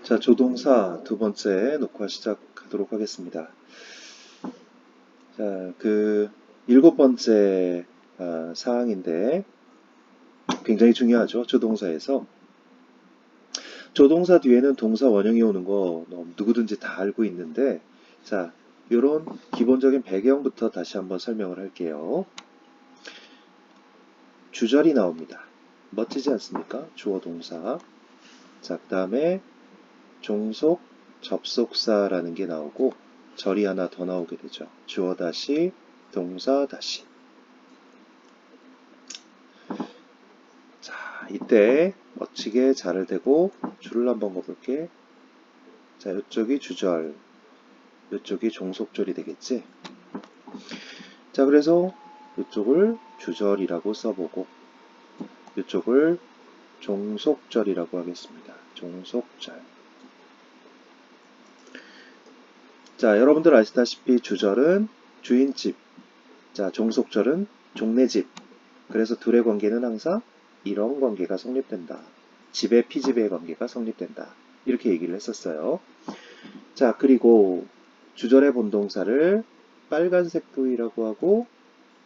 자, 조동사 두 번째 녹화 시작하도록 하겠습니다. 자, 일곱 번째 사항인데 굉장히 중요하죠. 조동사에서. 조동사 뒤에는 동사 원형이 오는 거 누구든지 다 알고 있는데, 자, 이런 기본적인 배경부터 다시 한번 설명을 할게요. 주절이 나옵니다. 멋지지 않습니까? 주어 동사. 자, 그 다음에 종속 접속사라는 게 나오고 절이 하나 더 나오게 되죠. 주어 다시 동사 다시. 자, 이때 멋지게 자를 대고 줄을 한번 그어볼게. 자, 이쪽이 주절, 이쪽이 종속절이 되겠지. 자, 그래서 이쪽을 주절이라고 써보고 이쪽을 종속절이라고 하겠습니다. 종속절. 자, 여러분들 아시다시피 주절은 주인집, 자, 종속절은 종래집. 그래서 둘의 관계는 항상 이런 관계가 성립된다. 집의 피집의 관계가 성립된다. 이렇게 얘기를 했었어요. 자, 그리고 주절의 본동사를 빨간색 V라고 하고,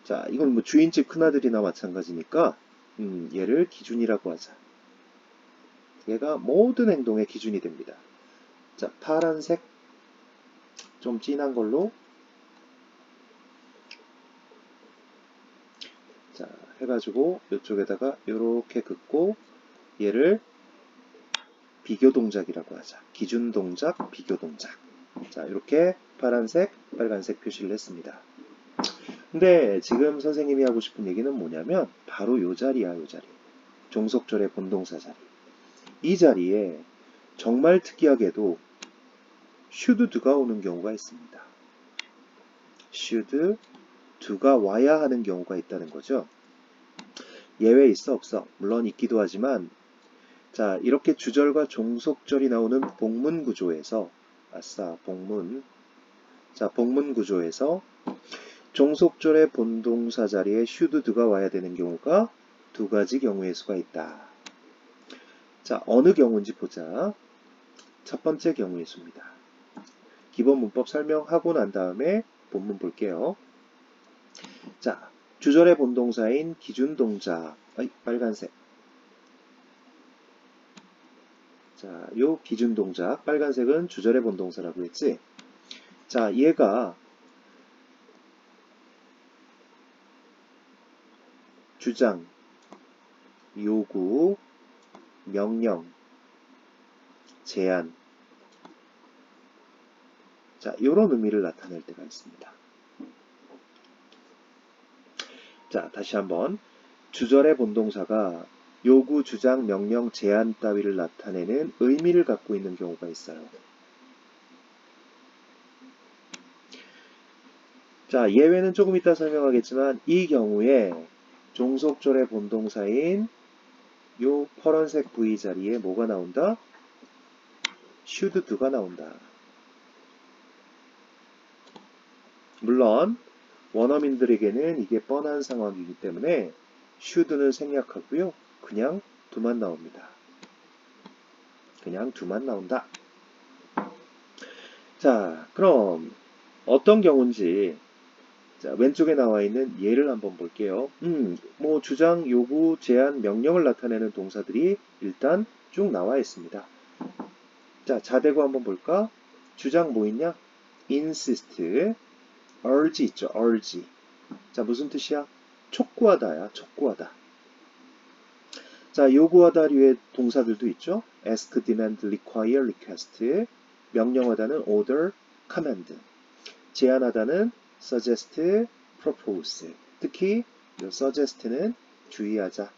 자, 이건 뭐 주인집 큰아들이나 마찬가지니까 얘를 기준이라고 하자. 얘가 모든 행동의 기준이 됩니다. 자, 파란색 좀 진한 걸로 자, 해가지고 이쪽에다가 이렇게 긋고 얘를 비교 동작이라고 하자. 기준 동작, 비교 동작. 자, 이렇게 파란색, 빨간색 표시를 했습니다. 근데 지금 선생님이 하고 싶은 얘기는 뭐냐면 바로 요 자리야, 요 자리. 종속절의 본동사 자리. 이 자리에 정말 특이하게도 should do가 오는 경우가 있습니다. should do가 와야 하는 경우가 있다는 거죠. 예외 있어 없어? 물론 있기도 하지만 자, 이렇게 주절과 종속절이 나오는 복문 구조에서 아싸, 복문. 자, 복문 구조에서 종속절의 본동사 자리에 should do가 와야 되는 경우가 두 가지 경우의 수가 있다. 자, 어느 경우인지 보자. 첫 번째 경우의 수입니다. 기본 문법 설명하고 난 다음에 본문 볼게요. 자, 주절의 본동사인 기준 동작, 빨간색. 자, 요 기준 동작, 빨간색은 주절의 본동사라고 했지? 자, 얘가 주장, 요구, 명령, 제안. 자, 요런 의미를 나타낼 때가 있습니다. 자, 다시 한번. 주절의 본동사가 요구, 주장, 명령, 제안 따위를 나타내는 의미를 갖고 있는 경우가 있어요. 자, 예외는 조금 이따 설명하겠지만 이 경우에 종속절의 본동사인 요 파란색 V 자리에 뭐가 나온다? should do가 나온다. 물론 원어민들에게는 이게 뻔한 상황이기 때문에 should는 생략하고요. 그냥 do만 나옵니다. 그냥 do만 나온다. 자, 그럼 어떤 경우인지 자, 왼쪽에 나와 있는 예를 한번 볼게요. 뭐 주장, 요구, 제안, 명령을 나타내는 동사들이 일단 쭉 나와 있습니다. 자, 자대고 한번 볼까? 주장 뭐 있냐? insist, urge 있죠, urge. 자, 무슨 뜻이야? 촉구하다야, 촉구하다. 자, 요구하다류의 동사들도 있죠. ask, demand, require, request. 명령하다는 order, command. 제안하다는 suggest, propose. 특히 이 suggest는 주의하자.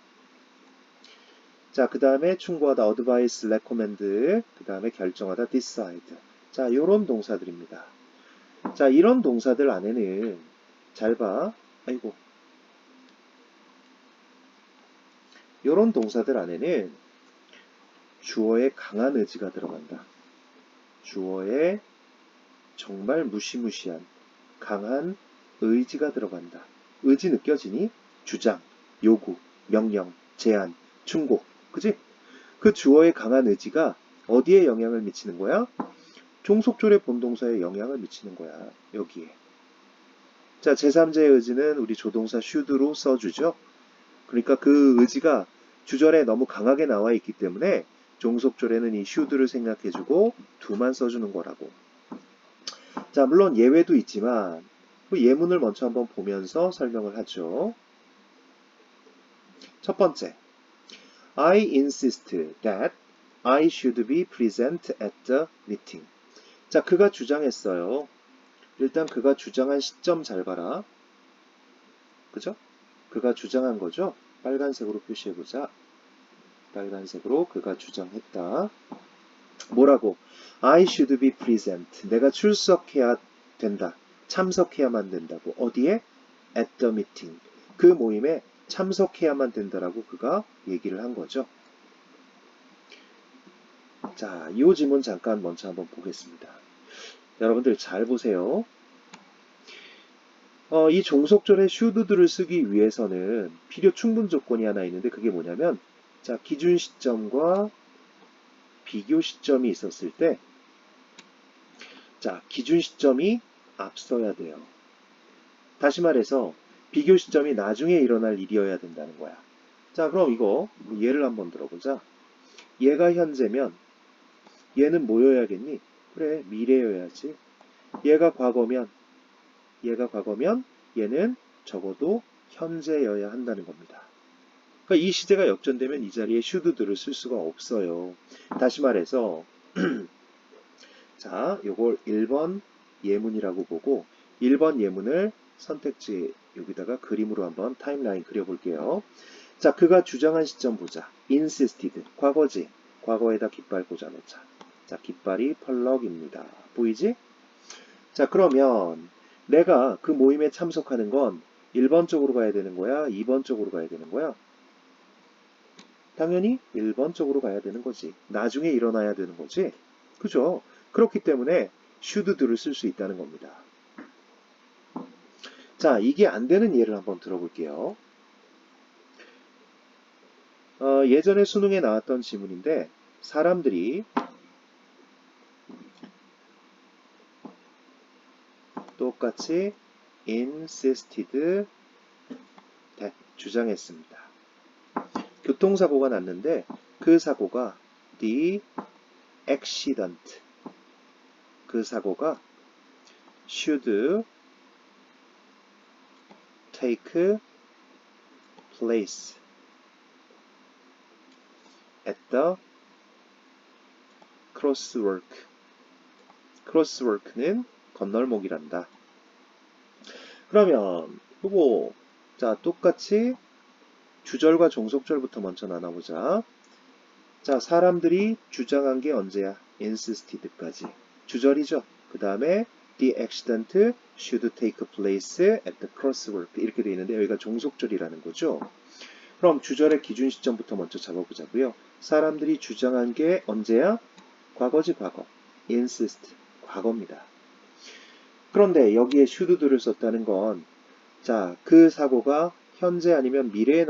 자, 그 다음에 충고하다 advise, recommend. 그 다음에 결정하다 decide. 자, 요런 동사들입니다. 자, 이런 동사들 안에는 잘 봐. 아이고. 요런 동사들 안에는 주어의 강한 의지가 들어간다. 주어의 정말 무시무시한 강한 의지가 들어간다. 의지 느껴지니? 주장, 요구, 명령, 제안, 충고. 그지? 그 주어의 강한 의지가 어디에 영향을 미치는 거야? 종속조례 본동사에 영향을 미치는 거야. 여기에. 자, 제3자의 의지는 우리 조동사 should로 써주죠. 그러니까 그 의지가 주절에 너무 강하게 나와 있기 때문에 종속조례는 이 should를 생각해주고 do만 써주는 거라고. 자, 물론 예외도 있지만 그 예문을 먼저 한번 보면서 설명을 하죠. 첫 번째, I insist that I should be present at the meeting. 자, 그가 주장했어요. 일단 그가 주장한 시점 잘 봐라. 그죠? 그가 주장한 거죠? 빨간색으로 표시해보자. 빨간색으로 그가 주장했다. 뭐라고? I should be present. 내가 출석해야 된다. 참석해야만 된다고. 어디에? At the meeting. 그 모임에 참석해야만 된다라고 그가 얘기를 한 거죠. 자, 이 지문 잠깐 먼저 한번 보겠습니다. 여러분들 잘 보세요. 이 종속절의 should를 쓰기 위해서는 필요 충분 조건이 하나 있는데 그게 뭐냐면 자, 기준 시점과 비교 시점이 있었을 때 자, 기준 시점이 앞서야 돼요. 다시 말해서 비교 시점이 나중에 일어날 일이어야 된다는 거야. 자, 그럼 이거 예를 한번 들어보자. 얘가 현재면 얘는 뭐여야겠니? 그래, 미래여야지. 얘가 과거면 얘는 적어도 현재여야 한다는 겁니다. 그러니까 이 시제가 역전되면 이 자리에 should들을 쓸 수가 없어요. 다시 말해서 자, 요걸 1번 예문이라고 보고 1번 예문을 선택지 여기다가 그림으로 한번 타임라인 그려볼게요. 자, 그가 주장한 시점 보자. insisted, 과거지. 과거에다 깃발 꽂아놓자. 자, 깃발이 펄럭입니다. 보이지? 자, 그러면 내가 그 모임에 참석하는 건 1번 쪽으로 가야 되는 거야? 2번 쪽으로 가야 되는 거야? 당연히 1번 쪽으로 가야 되는 거지. 나중에 일어나야 되는 거지. 그죠? 그렇기 때문에 should들을 쓸 수 있다는 겁니다. 자, 이게 안 되는 예를 한번 들어볼게요. 예전에 수능에 나왔던 지문인데 사람들이 똑같이 insisted that 주장했습니다. 교통사고가 났는데 그 사고가 the accident 그 사고가 should take place at the crosswalk. crosswalk는 건널목이란다. 그러면 요거 자 똑같이 주절과 종속절부터 먼저 나눠보자. 자, 사람들이 주장한 게 언제야? insisted까지. 주절이죠. 그 다음에 the accident should take place at the crosswalk 이렇게 되어 있는데 여기가 종속절이라는 거죠. 그럼 주절의 기준 시점부터 먼저 잡아보자고요. 사람들이 주장한 게 언제야? 과거지 과거. insist 과거입니다. 그런데 여기에 should들을 썼다는 건 자, 그 사고가 현재 아니면 미래에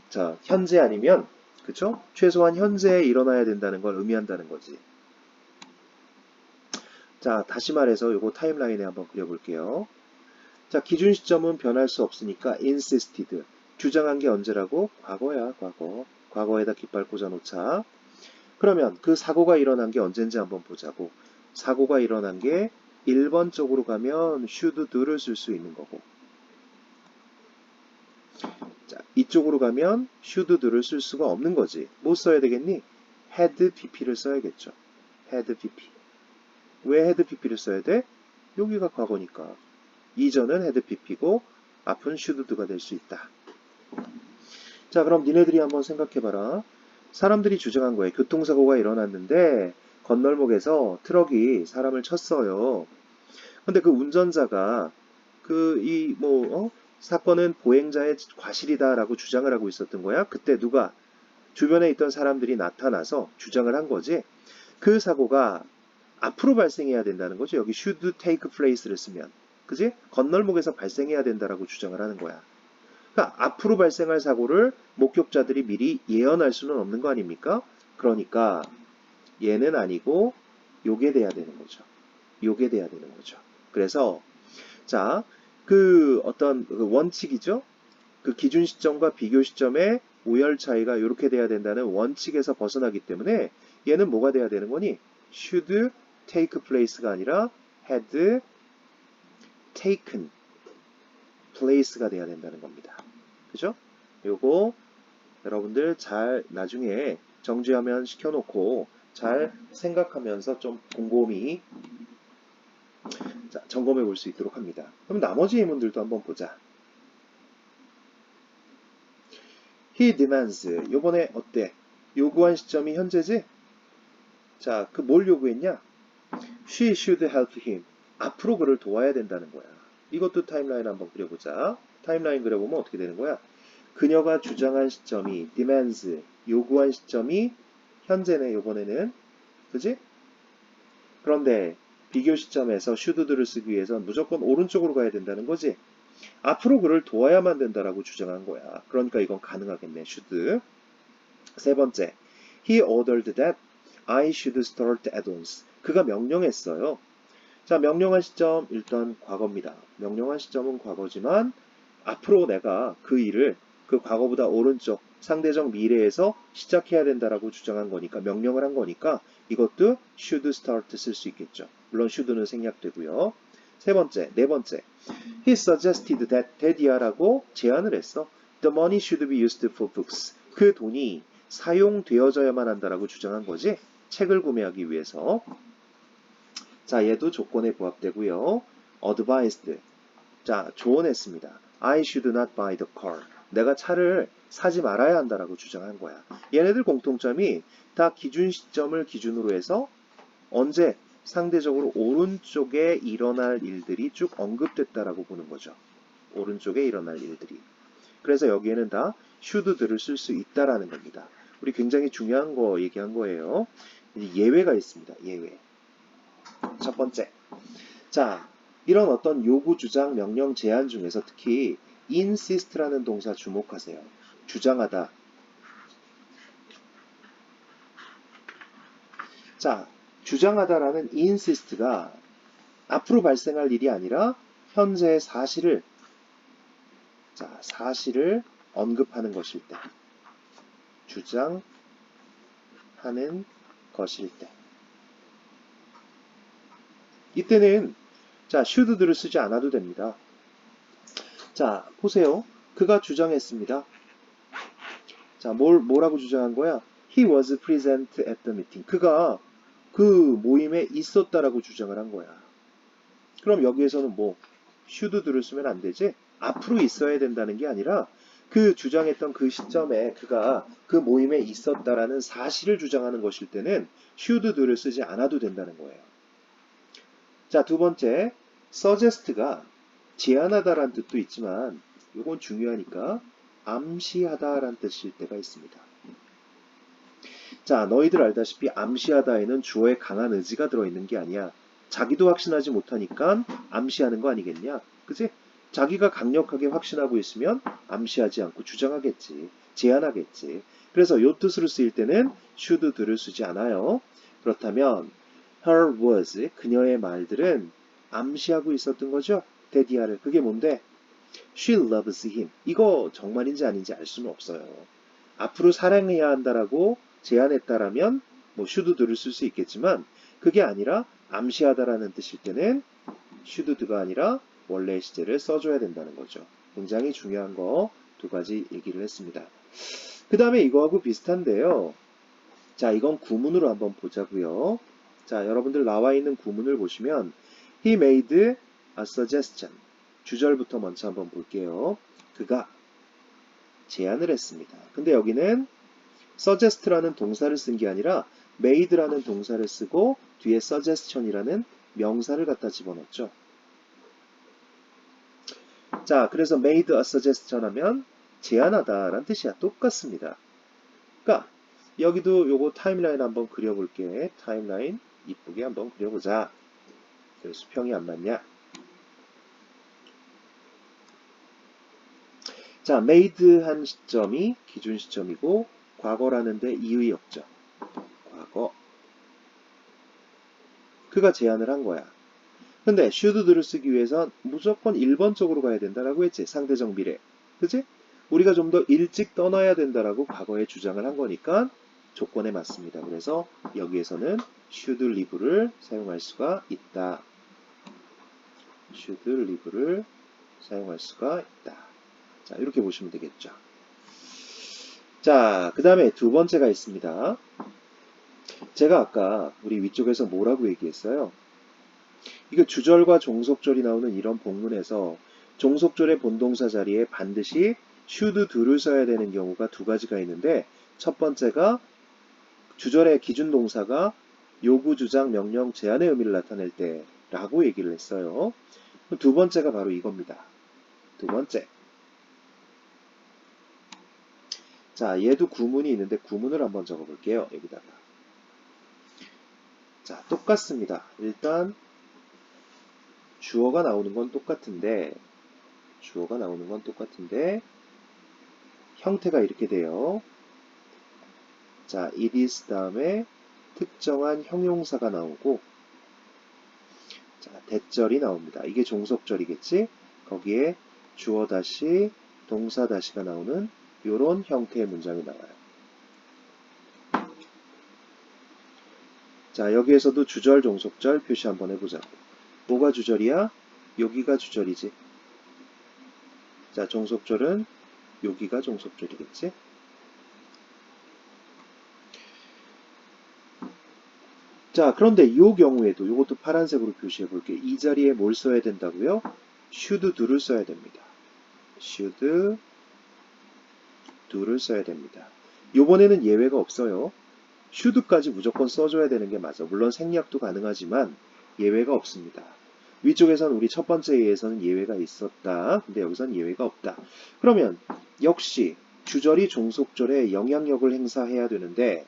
자, 현재 아니면 그쵸? 최소한 현재에 일어나야 된다는 걸 의미한다는 거지. 자, 다시 말해서 요거 타임라인에 한번 그려볼게요. 자, 기준 시점은 변할 수 없으니까 insisted. 주장한 게 언제라고? 과거야, 과거. 과거에다 깃발 꽂아놓자. 그러면 그 사고가 일어난 게 언젠지 한번 보자고. 사고가 일어난 게 1번 쪽으로 가면 should do를 쓸 수 있는 거고. 자, 이쪽으로 가면 should do를 쓸 수가 없는 거지. 뭐 써야 되겠니? had pp를 써야겠죠. had pp. 왜 had pp를 써야 돼? 여기가 과거니까. 이전은 had pp고 앞은 should do가 될 수 있다. 자, 그럼 니네들이 한번 생각해봐라. 사람들이 주장한 거예요. 교통사고가 일어났는데 건널목에서 트럭이 사람을 쳤어요. 근데 그 운전자가 사건은 보행자의 과실이다라고 주장을 하고 있었던 거야. 그때 누가 주변에 있던 사람들이 나타나서 주장을 한 거지. 그 사고가 앞으로 발생해야 된다는 거죠. 여기 should take place를 쓰면. 그지? 건널목에서 발생해야 된다라고 주장을 하는 거야. 그러니까 앞으로 발생할 사고를 목격자들이 미리 예언할 수는 없는 거 아닙니까? 그러니까 얘는 아니고 요게 돼야 되는 거죠. 요게 돼야 되는 거죠. 그래서 자, 그 어떤 그 원칙이죠. 그 기준 시점과 비교 시점의 오열 차이가 이렇게 돼야 된다는 원칙에서 벗어나기 때문에 얘는 뭐가 돼야 되는 거니? should take place가 아니라 had taken place가 돼야 된다는 겁니다. 그죠? 요거 여러분들 잘 나중에 정지화면 시켜놓고 잘 생각하면서 좀 곰곰이 점검해 볼 수 있도록 합니다. 그럼 나머지 예문들도 한번 보자. He demands. 요번에 어때? 요구한 시점이 현재지? 자, 그 뭘 요구했냐? She should help him. 앞으로 그를 도와야 된다는 거야. 이것도 타임라인 한번 그려보자. 타임라인 그려보면 어떻게 되는 거야? 그녀가 주장한 시점이 demands, 요구한 시점이 현재네, 요번에는. 그지? 그런데 비교 시점에서 should를 쓰기 위해선 무조건 오른쪽으로 가야 된다는 거지. 앞으로 그를 도와야만 된다라고 주장한 거야. 그러니까 이건 가능하겠네, should. 세 번째, he ordered that I should start at once. 그가 명령했어요. 자, 명령한 시점 일단 과거입니다. 명령한 시점은 과거지만 앞으로 내가 그 일을 그 과거보다 오른쪽 상대적 미래에서 시작해야 된다라고 주장한 거니까 명령을 한 거니까 이것도 should start 쓸 수 있겠죠. 물론 should는 생략되고요. 세 번째, 네 번째. He suggested that daddy야라고 제안을 했어. The money should be used for books. 그 돈이 사용되어져야만 한다라고 주장한 거지. 책을 구매하기 위해서. 자, 얘도 조건에 부합되고요. advised. 자, 조언했습니다. I should not buy the car. 내가 차를 사지 말아야 한다라고 주장한 거야. 얘네들 공통점이 다 기준 시점을 기준으로 해서 언제 상대적으로 오른쪽에 일어날 일들이 쭉 언급됐다라고 보는 거죠. 오른쪽에 일어날 일들이. 그래서 여기에는 다 should들을 쓸 수 있다라는 겁니다. 우리 굉장히 중요한 거 얘기한 거예요. 예외가 있습니다. 예외. 첫 번째. 자, 이런 어떤 요구, 주장, 명령, 제안 중에서 특히 insist라는 동사 주목하세요. 주장하다. 자, 주장하다라는 insist가 앞으로 발생할 일이 아니라 현재의 사실을 언급하는 것일 때, 주장하는 것일 때. 이때는 자, should들을 쓰지 않아도 됩니다. 자, 보세요. 그가 주장했습니다. 자, 뭐라고 주장한 거야? He was present at the meeting. 그가 그 모임에 있었다라고 주장을 한 거야. 그럼 여기에서는 뭐 should들을 쓰면 안 되지? 앞으로 있어야 된다는 게 아니라 그 주장했던 그 시점에 그가 그 모임에 있었다라는 사실을 주장하는 것일 때는 should들을 쓰지 않아도 된다는 거예요. 자, 두 번째, suggest가 제안하다라는 뜻도 있지만 이건 중요하니까 암시하다라는 뜻일 때가 있습니다. 자, 너희들 알다시피 암시하다에는 주어의 강한 의지가 들어있는 게 아니야. 자기도 확신하지 못하니까 암시하는 거 아니겠냐? 그치? 자기가 강력하게 확신하고 있으면 암시하지 않고 주장하겠지. 제안하겠지. 그래서 요 뜻으로 쓰일 때는 should들을 쓰지 않아요. 그렇다면 her words, 그녀의 말들은 암시하고 있었던 거죠. 데디아를. 그게 뭔데? She loves him. 이거 정말인지 아닌지 알 수는 없어요. 앞으로 사랑해야 한다라고 제안했다라면 뭐 should들을 쓸 수 있겠지만 그게 아니라 암시하다라는 뜻일 때는 should가 아니라 원래 시제를 써줘야 된다는 거죠. 굉장히 중요한 거 두 가지 얘기를 했습니다. 그 다음에 이거하고 비슷한데요. 자, 이건 구문으로 한번 보자고요. 자, 여러분들 나와 있는 구문을 보시면 He made a suggestion. 주절부터 먼저 한번 볼게요. 그가 제안을 했습니다. 근데 여기는 suggest라는 동사를 쓴 게 아니라 made라는 동사를 쓰고 뒤에 suggestion이라는 명사를 갖다 집어넣었죠. 자, 그래서 made a suggestion 하면 제안하다라는 뜻이야. 똑같습니다. 그러니까 여기도 요거 타임라인 한번 그려볼게. 타임라인 이쁘게 한번 그려보자. 수평이 안 맞냐? 자, made 한 시점이 기준 시점이고 과거라는데 이의 없죠. 과거. 그가 제안을 한 거야. 근데 should를 쓰기 위해선 무조건 1번 쪽으로 가야 된다라고 했지. 상대적 미래. 그치? 우리가 좀 더 일찍 떠나야 된다라고 과거에 주장을 한 거니까 조건에 맞습니다. 그래서 여기에서는 should leave를 사용할 수가 있다. should leave를 사용할 수가 있다. 자, 이렇게 보시면 되겠죠. 자, 그 다음에 두 번째가 있습니다. 제가 아까 우리 위쪽에서 뭐라고 얘기했어요? 이거 주절과 종속절이 나오는 이런 본문에서 종속절의 본동사 자리에 반드시 should do를 써야 되는 경우가 두 가지가 있는데 첫 번째가 주절의 기준 동사가 요구, 주장, 명령, 제한의 의미를 나타낼 때 라고 얘기를 했어요. 두 번째가 바로 이겁니다. 두 번째. 자, 얘도 구문이 있는데 구문을 한번 적어볼게요. 여기다가. 자, 똑같습니다. 일단 주어가 나오는 건 똑같은데 형태가 이렇게 돼요. 자, it is 다음에 특정한 형용사가 나오고 자, 대절이 나옵니다. 이게 종속절이겠지? 거기에 주어 다시 동사 다시가 나오는 이런 형태의 문장이 나와요. 자, 여기에서도 주절, 종속절 표시 한번 해보자고. 뭐가 주절이야? 여기가 주절이지. 자, 종속절은 여기가 종속절이겠지? 자, 그런데 이 경우에도 이것도 파란색으로 표시해 볼게요. 이 자리에 뭘 써야 된다고요? should do를 써야 됩니다. should do를 써야 됩니다. 요번에는 예외가 없어요. should까지 무조건 써줘야 되는 게 맞아. 물론 생략도 가능하지만 예외가 없습니다. 위쪽에서는 우리 첫 번째 예에서는 예외가 있었다. 근데 여기서는 예외가 없다. 그러면 역시 주절이 종속절에 영향력을 행사해야 되는데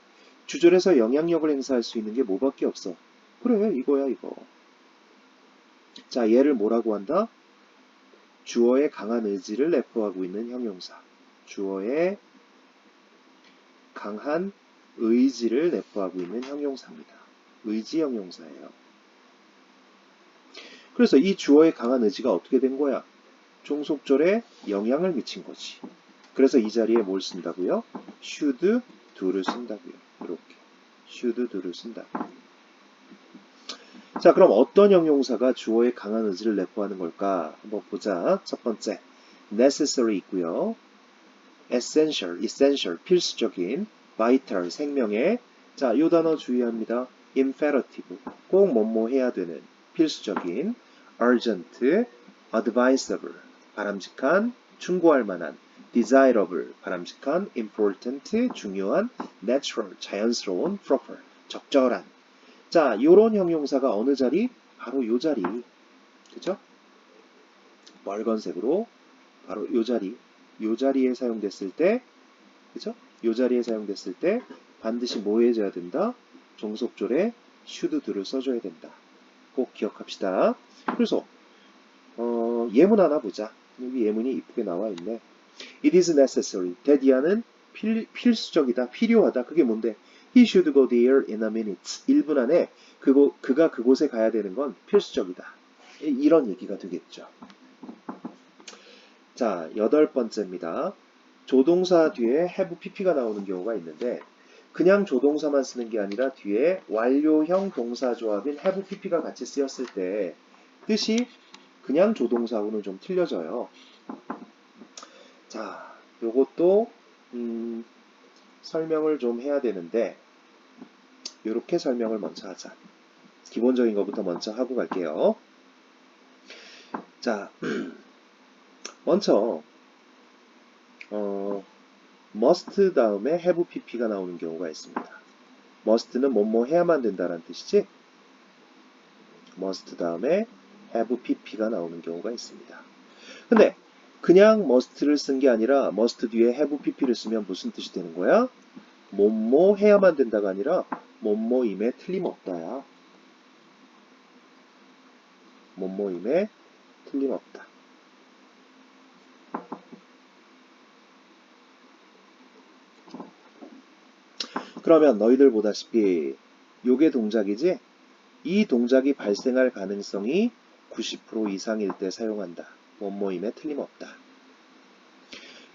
주절에서 영향력을 행사할 수 있는 게 뭐밖에 없어? 그래, 이거야, 이거. 자, 얘를 뭐라고 한다? 주어의 강한 의지를 내포하고 있는 형용사. 주어의 강한 의지를 내포하고 있는 형용사입니다. 의지 형용사예요. 그래서 이 주어의 강한 의지가 어떻게 된 거야? 종속절에 영향을 미친 거지. 그래서 이 자리에 뭘 쓴다고요? should do를 쓴다고요. 이렇게 should do를 쓴다. 자, 그럼 어떤 형용사가 주어의 강한 의지를 내포하는 걸까? 한번 보자. 첫 번째, necessary 있고요. essential, 필수적인, vital, 생명의. 자, 이 단어 주의합니다. imperative, 꼭 뭐뭐 해야 되는, 필수적인, urgent, advisable, 바람직한, 충고할 만한, desirable, 바람직한, important, 중요한, natural, 자연스러운, proper, 적절한. 자, 요런 형용사가 어느 자리? 바로 요 자리. 그죠? 빨간색으로 바로 요 자리. 요 자리에 사용됐을 때, 그죠? 요 자리에 사용됐을 때 반드시 뭐 해줘야 된다? 종속절에 should do를 써줘야 된다. 꼭 기억합시다. 그래서 예문 하나 보자. 여기 예문이 이쁘게 나와 있네. It is necessary. 대디아는 필수적이다, 필요하다. 그게 뭔데? He should go there in a minute. 1분 안에 그가 그곳에 가야 되는 건 필수적이다. 이런 얘기가 되겠죠. 자, 여덟 번째입니다. 조동사 뒤에 have pp가 나오는 경우가 있는데 그냥 조동사만 쓰는 게 아니라 뒤에 완료형 동사 조합인 have pp가 같이 쓰였을 때 뜻이 그냥 조동사하고는 좀 틀려져요. 자, 요것도 설명을 좀 해야 되는데 이렇게 설명을 먼저 하자. 기본적인 것부터 먼저 하고 갈게요. 자, 먼저 must 다음에 have pp가 나오는 경우가 있습니다. must는 뭐뭐 해야만 된다는 뜻이지? must 다음에 have pp가 나오는 경우가 있습니다. 근데 그냥 must를 쓴 게 아니라 must 뒤에 have pp를 쓰면 무슨 뜻이 되는 거야? 뭐뭐 해야만 된다가 아니라 뭐뭐임에 틀림없다야. 뭐뭐임에 틀림없다. 그러면 너희들 보다시피 요게 동작이지? 이 동작이 발생할 가능성이 90% 이상일 때 사용한다. 뭐뭐임에 틀림없다.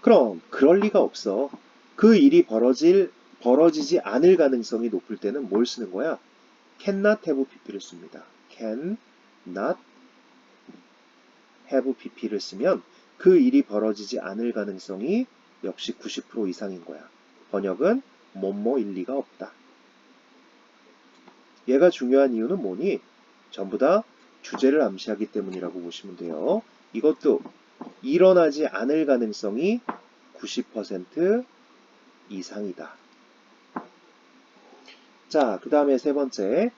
그럼 그럴 리가 없어. 그 일이 벌어지지 않을 가능성이 높을 때는 뭘 쓰는 거야? cannot have pp를 씁니다. cannot have pp를 쓰면 그 일이 벌어지지 않을 가능성이 역시 90% 이상인 거야. 번역은 뭐뭐일 리가 없다. 얘가 중요한 이유는 뭐니? 전부 다 주제를 암시하기 때문이라고 보시면 돼요. 이것도 일어나지 않을 가능성이 90% 이상이다. 자, 그 다음에 세 번째.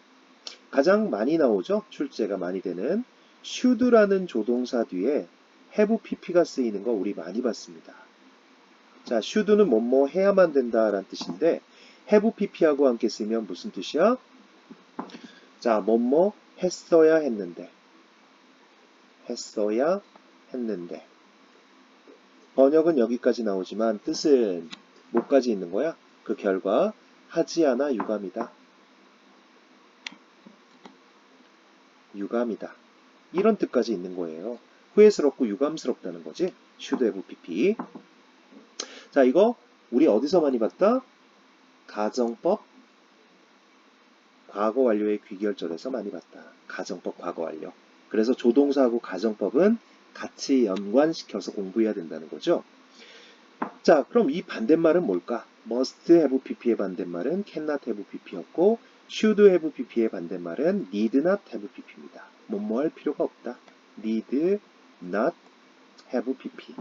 가장 많이 나오죠? 출제가 많이 되는 should라는 조동사 뒤에 have pp가 쓰이는 거 우리 많이 봤습니다. 자, should는 뭐뭐 해야만 된다라는 뜻인데 have pp하고 함께 쓰면 무슨 뜻이야? 자, 뭐뭐 했어야 했는데 했어야 했는데 번역은 여기까지 나오지만 뜻은 뭐까지 있는 거야? 그 결과 하지 않아 유감이다. 유감이다. 이런 뜻까지 있는 거예요. 후회스럽고 유감스럽다는 거지. should have pp. 자, 이거 우리 어디서 많이 봤다? 가정법 과거 완료의 귀결절에서 많이 봤다. 가정법 과거 완료. 그래서 조동사하고 가정법은 같이 연관시켜서 공부해야 된다는 거죠. 자, 그럼 이 반대말은 뭘까? must have pp의 반대말은 cannot have pp였고 should have pp의 반대말은 need not have pp입니다. 뭐뭐 할 필요가 없다. need not have pp.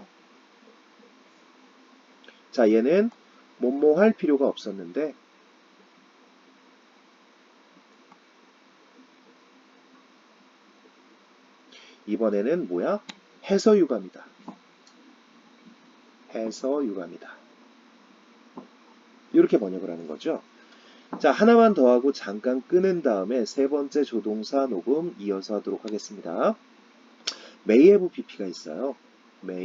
자, 얘는 뭐뭐 할 필요가 없었는데 이번에는 뭐야? 해서 유감이다. 해서 유감이다. 이렇게 번역을 하는 거죠. 자, 하나만 더 하고 잠깐 끄는 다음에 세 번째 조동사 녹음 이어서 하도록 하겠습니다. may have pp가 있어요. may